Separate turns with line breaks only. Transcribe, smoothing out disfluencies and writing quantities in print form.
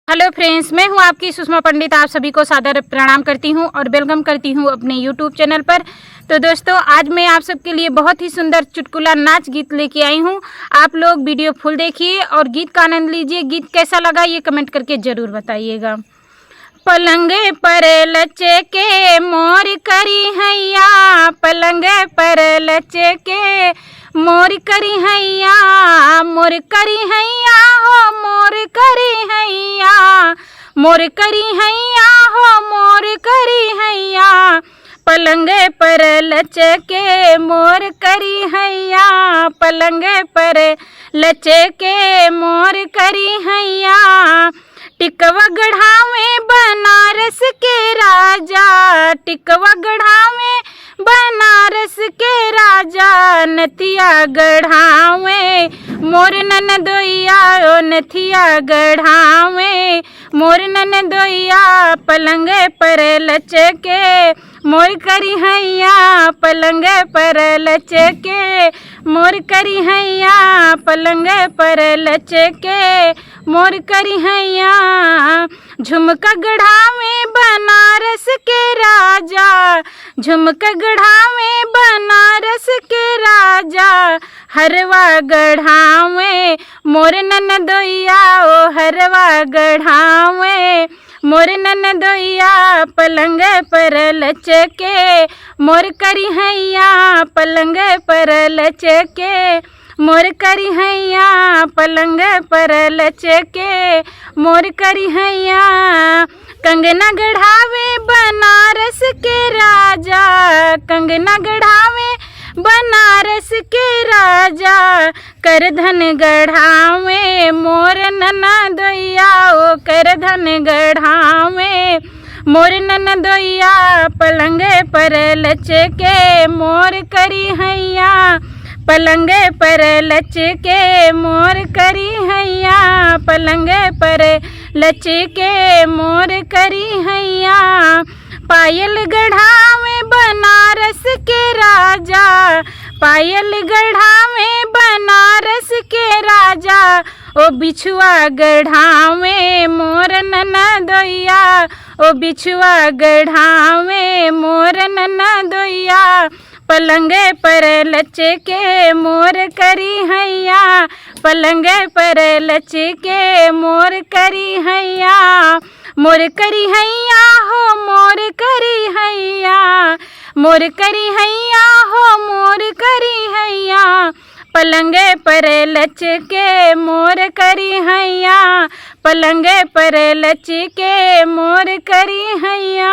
Hello friends, मैं हूं आपकी सुषमा पंडित। आप सभी को सादर प्रणाम करती हूं और वेलकम करती हूं अपने यूट्यूब चैनल पर। तो दोस्तों, आज मैं आप सबके लिए बहुत ही सुंदर चुटकुला नाच गीत लेके आई हूं। आप लोग वीडियो फुल देखिए और गीत का आनंद लीजिए। गीत कैसा लगा ये कमेंट करके ज़रूर बताइएगा। पलंगे पर लचे के मोर करी हैया, पलंगे पर लचे के मोर करी हैया, मोर करी हैया हो मोर करी हैया, मोर करी हैया हो मोर करी हैया, पलंगे पर लचे के मोर करी हैया, पलंगे पर लचे के मोर करी हैया। टिकवा गढ़ावे बनारस के राजा, टिकवा गढ़ावे बनारस के राजा, नथिया गढ़ावे मोर ननदोइया, ओ नथिया गढ़ावे मोर ननदोइया, पलंगे पर लचके मोर करी हैया, पलंगे पर लचके मोर करी हैया, पलंगे पर लचके मोर करी हैया। झुमका गढ़ावे बनारस के राजा, झुमका गढ़ावे बनारस के राजा, हरवा गढ़ावे मोर ननदोइया, ओ हरवा गढ़ावे मोर ननदोइया, पलंगे पर लचके मोर करी हैया, पलंगे पर लचके मोर करी हैया, पलंगे पर लचके मोर करी हैया। कंगना गढ़ावे बनारस के राजा, कंगना गढ़ावे बनारस के राजा, करधन गढ़ावे मोर ननदोइया, ओ करधन गढ़ावे मोर ननदोइया, पलंगे पर लचके मोर करी हैया, पलंगे पर लचके मोर करी हैया, पलंगे पर लचके मोर करी हैया। पायल गढ़ावे बनारस के राजा, पायल गढ़ावे बनारस के राजा, ओ बिछुआ गढ़ावे मोर ननदोइया, ओ बिछुआ गढ़ावे मोर ननदोइया, पलंगे पर लचके मोर करी हैया, पलंगे पर लचके मोर करी हैया, मोर करी हैया हो मोर करी हैया, मोर करी हैया हो मोर करी हैया, पलंगे पर लचके मोर करी हैया, पलंगे पर लचके मोर करी हैया।